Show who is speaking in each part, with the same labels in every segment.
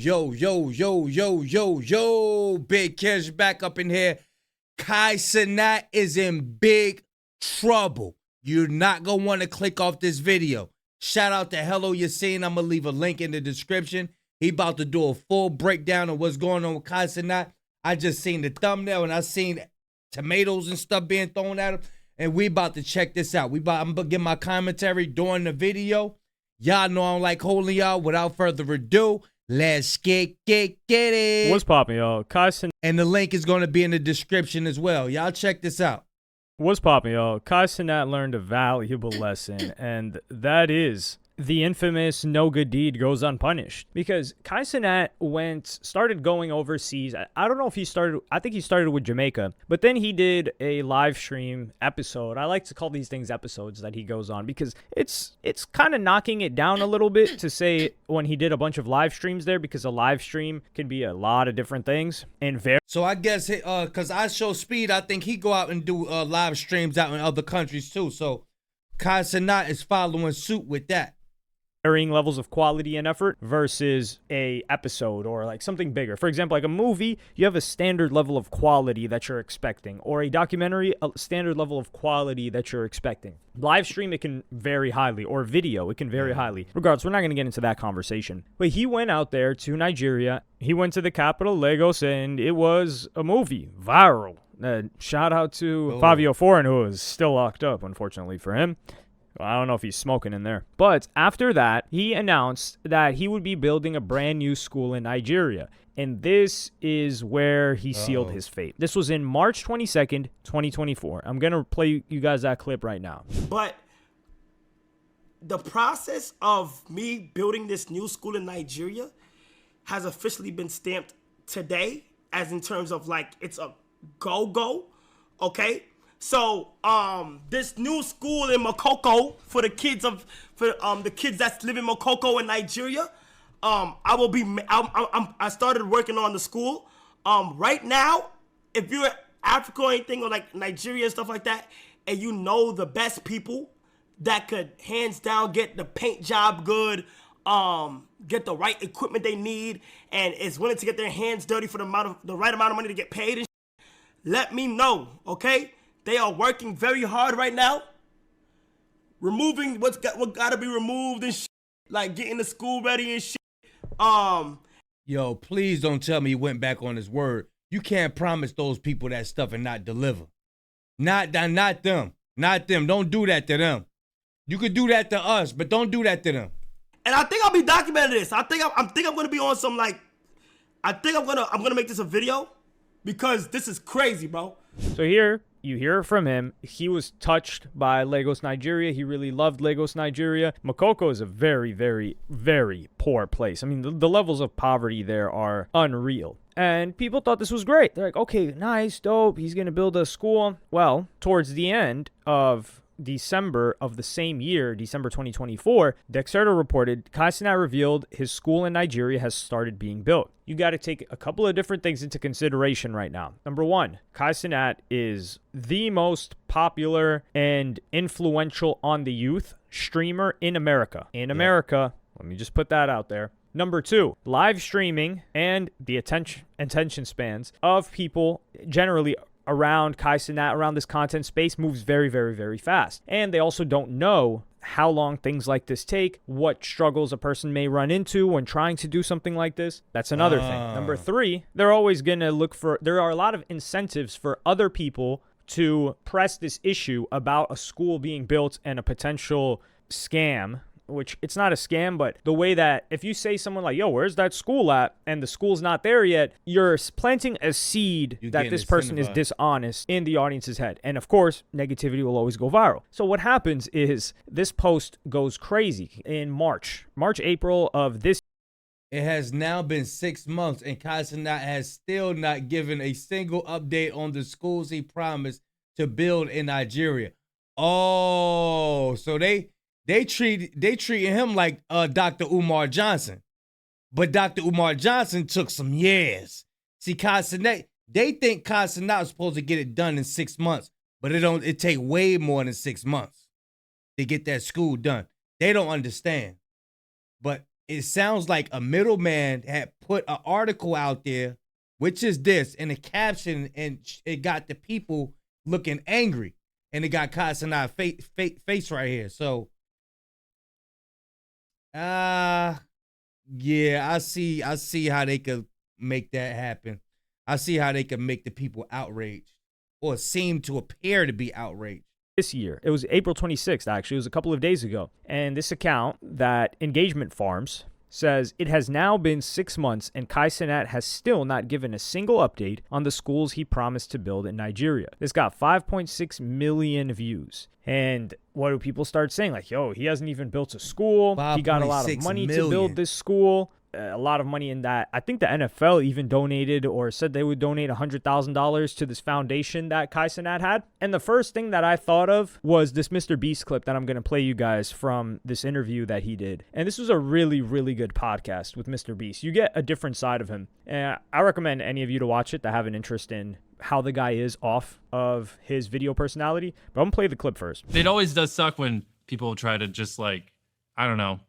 Speaker 1: yo. Big Cash back up in here. Cenat is in big trouble. You're not going to want to click off this video. Shout out to Hello Yassine. I'm going to leave a link in the description. He about to do a full breakdown of what's going on with Cenat. I just seen the thumbnail and I seen tomatoes and stuff being thrown at him. And we about to check this out. I'm going to give my commentary during the video. Y'all know I don't like holding y'all. Without further ado, let's get it.
Speaker 2: What's poppin', y'all? Cenat.
Speaker 1: And the link is going to be in the description as well. Y'all check this out.
Speaker 2: What's poppin', y'all? Cenat learned a valuable lesson, and that is the infamous no good deed goes unpunished. Because Cenat started going overseas. I don't know if he started, I think he started with Jamaica, but then he did a live stream episode. I like to call these things episodes that he goes on because it's kind of knocking it down a little bit to say when he did a bunch of live streams there, because a live stream can be a lot of different things. And
Speaker 1: so I guess, because I show Speed, I think he go out and do live streams out in other countries too. So Cenat is following suit with that.
Speaker 2: Varying levels of quality and effort versus a episode or like something bigger. For example, like a movie, you have a standard level of quality that you're expecting, or a documentary, a standard level of quality that you're expecting. Live stream, it can vary highly, or video, it can vary highly. Regardless, we're not going to get into that conversation. But he went out there to Nigeria. He went to the capital, Lagos, and it was a movie, viral. Shout out to Fabio Foreign, who is still locked up, unfortunately for him. I don't know if he's smoking in there. But after that, he announced that he would be building a brand new school in Nigeria. And this is where he sealed his fate. This was in March 22nd, 2024. I'm going to play you guys that clip right now.
Speaker 3: But the process of me building this new school in Nigeria has officially been stamped today, as in terms of like it's a go, okay? So, this new school in Makoko for the kids the kids that live in Makoko in Nigeria, I started working on the school. Right now, if you're Africa or anything, or like Nigeria and stuff like that, and you know the best people that could hands down get the paint job good, get the right equipment they need, and is willing to get their hands dirty for the right amount of money to get paid, and let me know, okay? They are working very hard right now, removing what gotta be removed and shit, like getting the school ready and shit.
Speaker 1: Yo, please don't tell me he went back on his word. You can't promise those people that stuff and not deliver. Not them. Don't do that to them. You could do that to us, but don't do that to them.
Speaker 3: And I think I'll be documenting this. I think I'm gonna be on some like, I'm gonna make this a video because this is crazy, bro.
Speaker 2: So here you hear from him. He was touched by Lagos, Nigeria. He really loved Lagos, Nigeria. Makoko is a very, very, very poor place. I mean, the levels of poverty there are unreal. And people thought this was great. They're like, okay, nice, dope. He's going to build a school. Well, towards the end of December of the same year, December 2024, Dexerto reported Cenat revealed his school in Nigeria has started being built. You got to take a couple of different things into consideration right now. Number one, Cenat is the most popular and influential on the youth streamer in America. Let me just put that out there. Number two, live streaming and the attention spans of people generally around Cenat, around this content space, moves very, very, very fast. And they also don't know how long things like this take, what struggles a person may run into when trying to do something like this. That's another thing. Number three, there are a lot of incentives for other people to press this issue about a school being built and a potential scam, which it's not a scam, but the way that if you say someone like, yo, where's that school at? And the school's not there yet, you're planting a seed that this person is dishonest in the audience's head. And of course, negativity will always go viral. So what happens is this post goes crazy in April of this.
Speaker 1: It has now been 6 months and Cenat has still not given a single update on the schools he promised to build in Nigeria. Oh, so they treating him like Dr. Umar Johnson. But Dr. Umar Johnson took some years. See, Cenat, they think Cenat was supposed to get it done in 6 months, but it take way more than 6 months to get that school done. They don't understand. But it sounds like a middleman had put an article out there, which is this, in a caption, and it got the people looking angry, and it got Cenat's face right here. So, yeah, I see how they could make that happen. I see how they could make the people outraged, or seem to appear to be outraged.
Speaker 2: This year. It was April 26th, actually. It was a couple of days ago. And this account that Engagement Farms says it has now been 6 months and Cenat has still not given a single update on the schools he promised to build in Nigeria. This got 5.6 million views. And what do people start saying? Like, yo, he hasn't even built a school. He got a lot of money to build this school. A lot of money in that. I think the NFL even donated or said they would donate $100,000 to this foundation that Cenat had. And the first thing that I thought of was this Mr. Beast clip that I'm going to play you guys from this interview that he did. And this was a really, really good podcast with Mr. Beast. You get a different side of him. And I recommend any of you to watch it that have an interest in how the guy is off of his video personality. But I'm going to play the clip first.
Speaker 4: It always does suck when people try to just like, I don't know.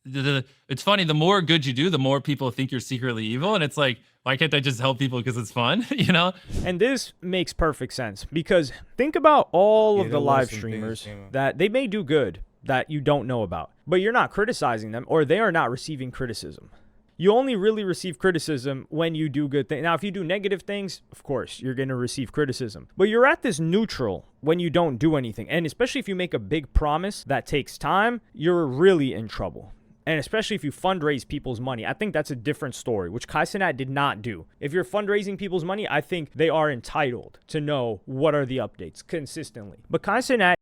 Speaker 4: It's funny, the more good you do, the more people think you're secretly evil, and it's like, why can't I just help people because it's fun? You know?
Speaker 2: And this makes perfect sense, because think about all of the live streamers that they may do good that you don't know about, but you're not criticizing them, or they are not receiving criticism. You only really receive criticism when you do good things. Now, if you do negative things, of course, you're going to receive criticism. But you're at this neutral when you don't do anything. And especially if you make a big promise that takes time, you're really in trouble. And especially if you fundraise people's money. I think that's a different story, which Cenat did not do. If you're fundraising people's money, I think they are entitled to know what are the updates consistently. But Cenat,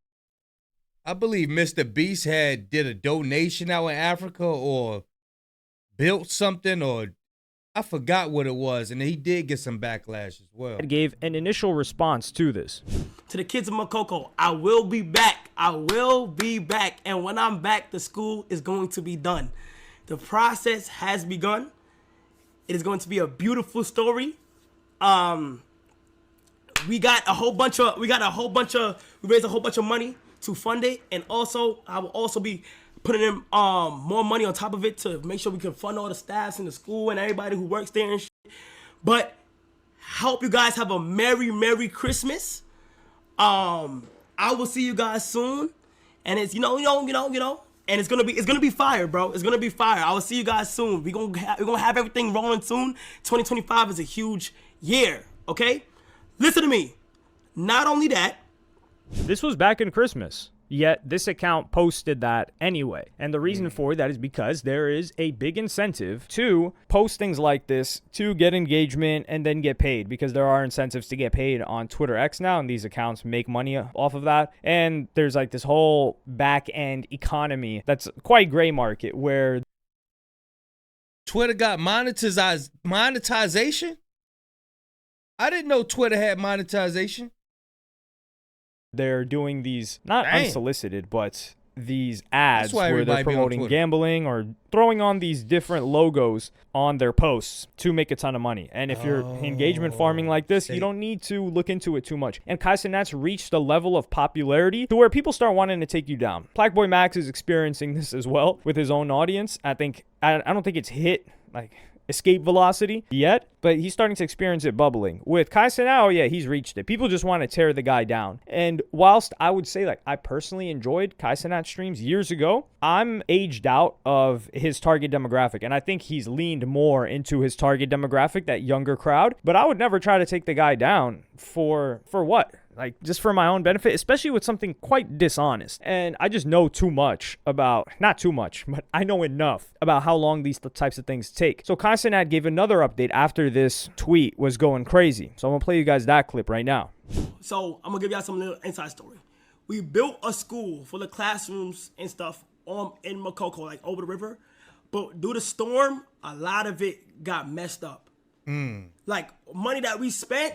Speaker 1: I believe Mr. Beast did a donation out in Africa or built something, or I forgot what it was, and he did get some backlash as well.
Speaker 2: Gave an initial response to this.
Speaker 3: To the kids of Makoko, I will be back. I will be back. And when I'm back, the school is going to be done. The process has begun. It is going to be a beautiful story. We raised a whole bunch of money to fund it, and also I will also be putting in more money on top of it to make sure we can fund all the staffs in the school and everybody who works there and shit. But hope you guys have a Merry Christmas. I will see you guys soon, and it's and it's gonna be fire, bro. It's gonna be fire. I will see you guys soon. We're gonna have everything rolling soon. 2025 is a huge year. Okay, listen to me. Not only that,
Speaker 2: this was back in Christmas. Yet this account posted that anyway. And the reason for that is because there is a big incentive to post things like this to get engagement and then get paid, because there are incentives to get paid on Twitter X now, and these accounts make money off of that. And there's like this whole back end economy that's quite gray market where
Speaker 1: Twitter got monetization? I didn't know Twitter had monetization.
Speaker 2: they're doing these, not unsolicited, but these ads where they're promoting gambling or throwing on these different logos on their posts to make a ton of money. And if you're engagement farming like this, you don't need to look into it too much. And Cenat's reached a level of popularity to where people start wanting to take you down. Black Boy Max is experiencing this as well with his own audience. I don't think it's hit like escape velocity yet, but he's starting to experience it bubbling. With Cenat, oh yeah, he's reached it. People just want to tear the guy down. And whilst I would say, like, I personally enjoyed Cenat streams years ago, I'm aged out of his target demographic, and I think he's leaned more into his target demographic, that younger crowd. But I would never try to take the guy down for what? Like, just for my own benefit, especially with something quite dishonest. And I just know too much about, not too much, but I know enough about how long these types of things take. So Cenat gave another update after this tweet was going crazy. So I'm going to play you guys that clip right now.
Speaker 3: So I'm going to give y'all some little inside story. We built a school full of classrooms and stuff in Makoko, like over the river. But due to storm, a lot of it got messed up. Like, money that we spent,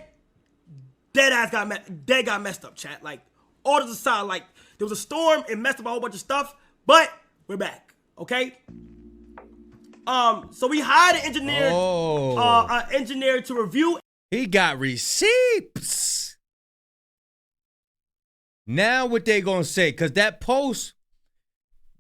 Speaker 3: dead got messed up, chat. Like, all to the side, like, there was a storm, it messed up a whole bunch of stuff, but we're back, okay? So we hired an engineer to review.
Speaker 1: He got receipts. Now what they gonna say? Because that post,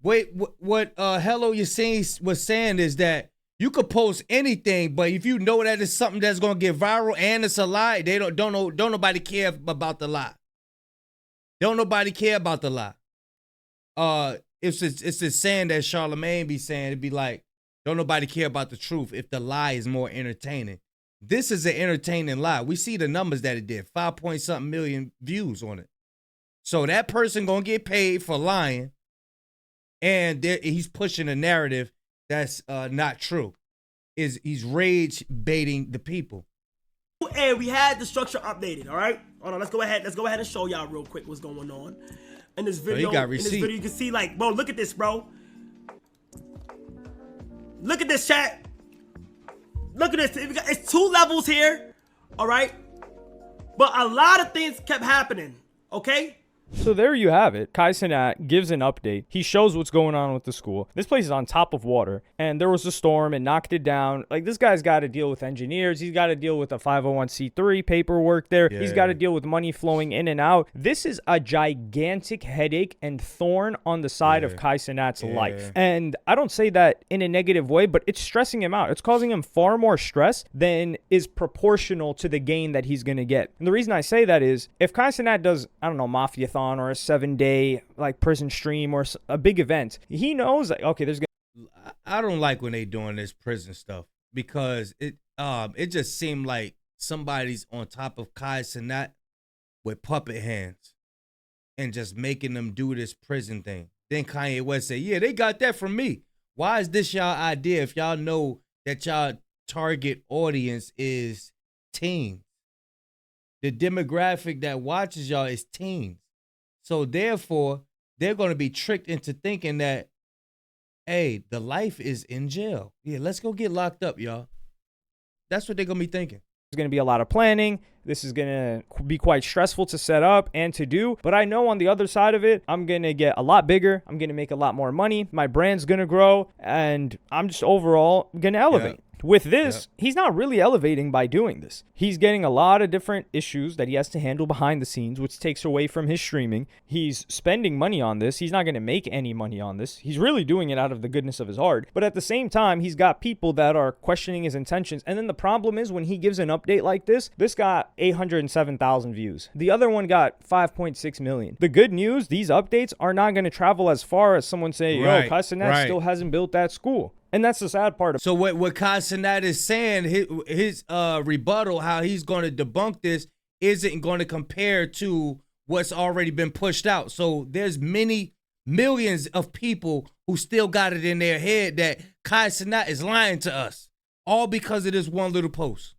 Speaker 1: Wait, what Hello Yassine was saying is that you could post anything, but if you know that it's something that's gonna get viral and it's a lie, they don't nobody care about the lie. Don't nobody care about the lie. It's the saying that Charlemagne be saying. It'd be like, don't nobody care about the truth if the lie is more entertaining. This is an entertaining lie. We see the numbers that it did, 5 point something million views on it. So that person gonna get paid for lying, and he's pushing a narrative that's not true. He's rage baiting the people.
Speaker 3: And we had the structure updated. All right, hold on. Let's go ahead and show y'all real quick what's going on in this video.
Speaker 1: got
Speaker 3: in this
Speaker 1: receipt.
Speaker 3: video, you can see like, bro, look at this, bro. Look at this, chat. Look at this. It's 2 levels here. All right, but a lot of things kept happening. Okay.
Speaker 2: So there you have it. Kai Cenat gives an update. He shows what's going on with the school. This place is on top of water, and there was a storm and knocked it down. Like, this guy's got to deal with engineers. He's got to deal with a 501c3 paperwork there.
Speaker 1: Yeah.
Speaker 2: He's got to deal with money flowing in and out. This is a gigantic headache and thorn on the side of Kai Cenat's life. And I don't say that in a negative way, but it's stressing him out. It's causing him far more stress than is proportional to the gain that he's going to get. And the reason I say that is, if Kai Cenat does, I don't know, Mafia or a 7-day like prison stream or a big event, he knows like, okay, there's gonna.
Speaker 1: I don't like when they doing this prison stuff because it just seemed like somebody's on top of Kai Cenat with puppet hands and just making them do this prison thing. Then Kanye West say, yeah, they got that from me. Why is this y'all idea if y'all know that y'all target audience is teens? The demographic that watches y'all is teens. So therefore, they're going to be tricked into thinking that, hey, the life is in jail. Yeah, let's go get locked up, y'all. That's what they're going to be thinking.
Speaker 2: There's going to be a lot of planning. This is going to be quite stressful to set up and to do. But I know on the other side of it, I'm going to get a lot bigger. I'm going to make a lot more money. My brand's going to grow. And I'm just overall going to elevate. Yeah. With this, he's not really elevating by doing this. He's getting a lot of different issues that he has to handle behind the scenes, which takes away from his streaming. He's spending money on this. He's not going to make any money on this. He's really doing it out of the goodness of his heart. But at the same time, he's got people that are questioning his intentions. And then the problem is when he gives an update like this got 807,000 views. The other one got 5.6 million. The good news, these updates are not going to travel as far as someone saying, yo, Kai Cenat still hasn't built that school. And that's the sad part.
Speaker 1: So what Kai Cenat is saying, his rebuttal, how he's going to debunk this, isn't going to compare to what's already been pushed out. So there's many millions of people who still got it in their head that Kai Cenat is lying to us, all because of this one little post.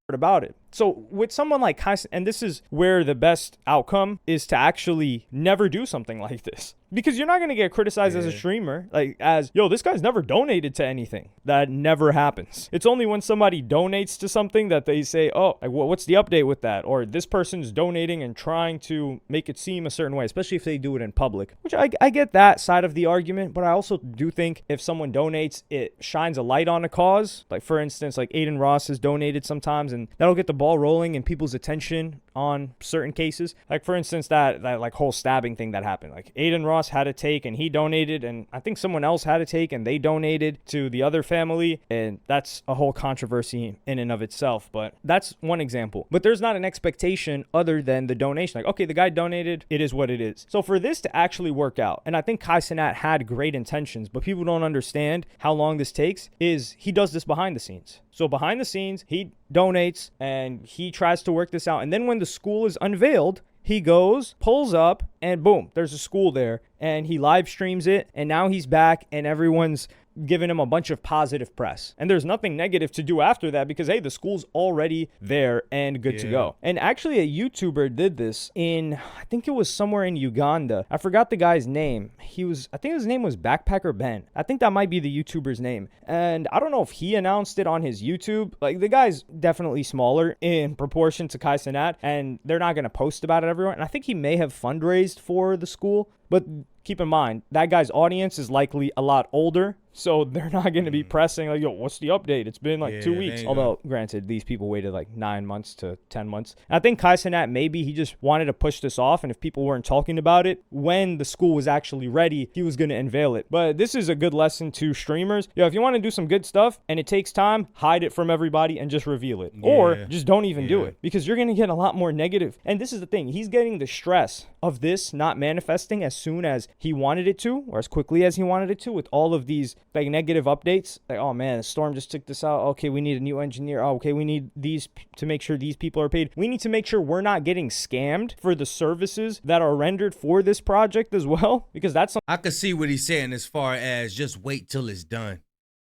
Speaker 2: About it. So with someone like Kai, and this is where the best outcome is to actually never do something like this. Because you're not going to get criticized as a streamer, like as, yo, this guy's never donated to anything. That never happens. It's only when somebody donates to something that they say, oh, like, what's the update with that? Or this person's donating and trying to make it seem a certain way, especially if they do it in public. Which I get that side of the argument, but I also do think if someone donates, it shines a light on a cause. Like, for instance, like Aiden Ross has donated sometimes, and that'll get the ball rolling and people's attention on certain cases. Like, for instance, that like whole stabbing thing that happened. Like, Aiden Ross had a take and he donated, and I think someone else had a take and they donated to the other family, and that's a whole controversy in and of itself. But that's one example. But there's not an expectation other than the donation. Like, okay, the guy donated, it is what it is. So for this to actually work out, and I think Kai Cenat had great intentions, but people don't understand how long this takes, is he does this behind the scenes. So behind the scenes, he donates and he tries to work this out. And then when the school is unveiled, he goes, pulls up, and boom, there's a school there. And he live streams it. And now he's back and everyone's giving him a bunch of positive press. And there's nothing negative to do after that because, hey, the school's already there and good to go. And actually, a YouTuber did this in, I think it was somewhere in Uganda. I forgot the guy's name. I think his name was Backpacker Ben. I think that might be the YouTuber's name. And I don't know if he announced it on his YouTube. Like, the guy's definitely smaller in proportion to Kai Cenat, and they're not going to post about it everywhere. And I think he may have fundraised for the school. But keep in mind, that guy's audience is likely a lot older, so they're not going to be pressing like, yo, what's the update? It's been like 2 weeks. Although, granted, these people waited like 9 months to 10 months. And I think Kai Cenat, maybe he just wanted to push this off, and if people weren't talking about it, when the school was actually ready, he was going to unveil it. But this is a good lesson to streamers. Yo, if you want to do some good stuff and it takes time, hide it from everybody and just reveal it. Or just don't even do it, because you're going to get a lot more negative. And this is the thing. He's getting the stress of this not manifesting as soon as he wanted it to, or as quickly as he wanted it to, with all of these like negative updates. Like, oh man, the storm just took this out. Okay, we need a new engineer. Oh, okay, we need these to make sure these people are paid. We need to make sure we're not getting scammed for the services that are rendered for this project as well, because that's something
Speaker 1: I could see what he's saying as far as just wait till it's done.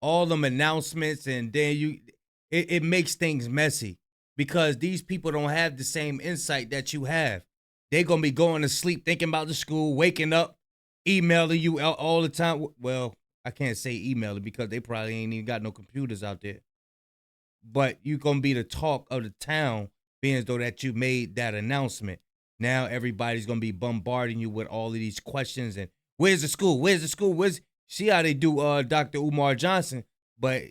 Speaker 1: All them announcements, and then it makes things messy because these people don't have the same insight that you have. They're going to be going to sleep thinking about the school, waking up, emailing you all the time. Well, I can't say emailing because they probably ain't even got no computers out there. But you're going to be the talk of the town, being as though that you made that announcement. Now everybody's going to be bombarding you with all of these questions and where's the school? Where's the school? See how they do Dr. Umar Johnson, but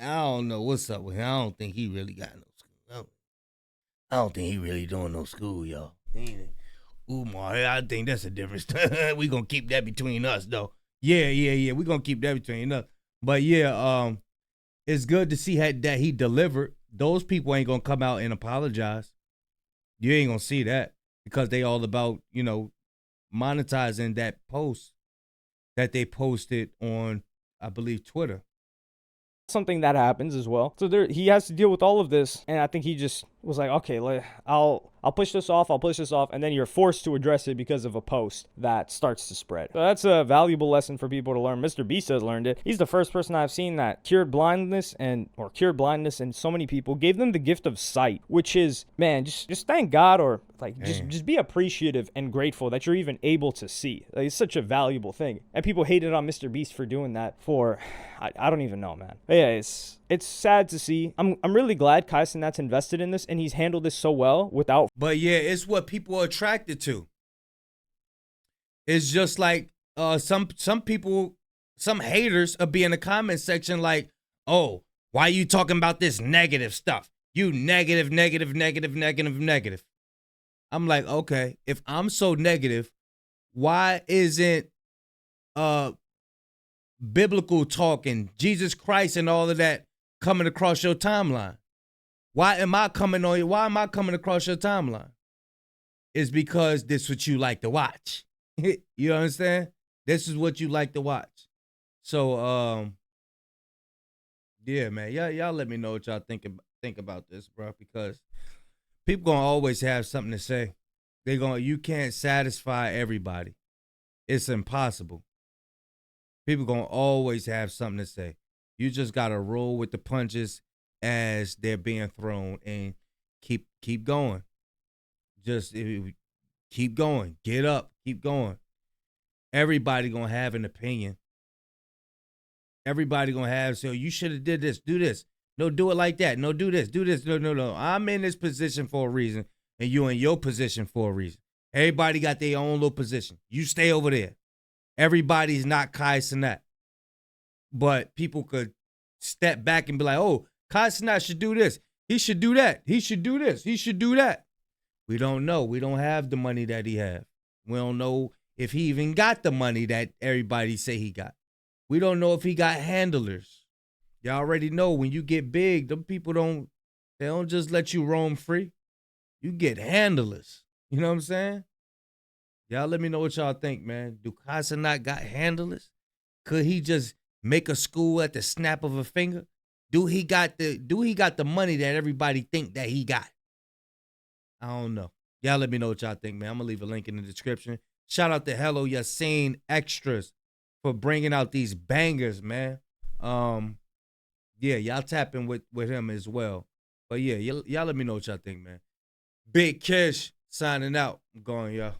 Speaker 1: I don't know what's up with him. I don't think he really got no school. I don't think he really doing no school, y'all. Umar, I think that's a difference. We gonna keep that between us, though. Yeah. We gonna keep that between us. But yeah, it's good to see that he delivered. Those people ain't gonna come out and apologize. You ain't gonna see that because they all about, monetizing that post that they posted on, I believe, Twitter.
Speaker 2: something that happens as well. So he has to deal with all of this, and I think he just was like, okay, I'll push this off, and then you're forced to address it because of a post that starts to spread. So that's a valuable lesson for people to learn. Mr. Beast has learned it. He's the first person I've seen that cured blindness in so many people, gave them the gift of sight, which is, man, just thank God, or just be appreciative and grateful that you're even able to see. It's such a valuable thing. And people hated on Mr. Beast for doing that for, I don't even know, man. But yeah, it's sad to see. I'm really glad Kai Cenat's invested in this, and he's handled this so well without.
Speaker 1: But yeah, it's what people are attracted to. It's just like some people, some haters will be in the comment section like, oh, why are you talking about this negative stuff? You negative. I'm like, okay, if I'm so negative, why isn't biblical talk and Jesus Christ and all of that coming across your timeline? Why am I coming across your timeline? It's because this is what you like to watch. You understand? This is what you like to watch. So yeah, man, y'all let me know what y'all think about this, bro, because people gonna always have something to say. You can't satisfy everybody. It's impossible. People gonna always have something to say. You just gotta roll with the punches as they're being thrown and keep going. Just keep going. Get up. Keep going. Everybody gonna have an opinion. Everybody gonna have, so you should have did this, do this. No, do it like that. No, do this, do this. No. I'm in this position for a reason, and you in your position for a reason. Everybody got their own little position. You stay over there. Everybody's not Kai Cenat. But people could step back and be like, oh, Kai Cenat should do this. He should do that. He should do this. He should do that. We don't know. We don't have the money that he has. We don't know if he even got the money that everybody say he got. We don't know if he got handlers. Y'all already know when you get big, them people don't just let you roam free. You get handlers. You know what I'm saying? Y'all let me know what y'all think, man. Do Kai Cenat got handlers? Could he just make a school at the snap of a finger? Do he got the money that everybody think that he got? I don't know. Y'all let me know what y'all think, man. I'm gonna leave a link in the description. Shout out to Hello Yassine Extras for bringing out these bangers, man. Yeah, y'all tapping with him as well. But yeah, y'all let me know what y'all think, man. Big Kish signing out. I'm going, y'all.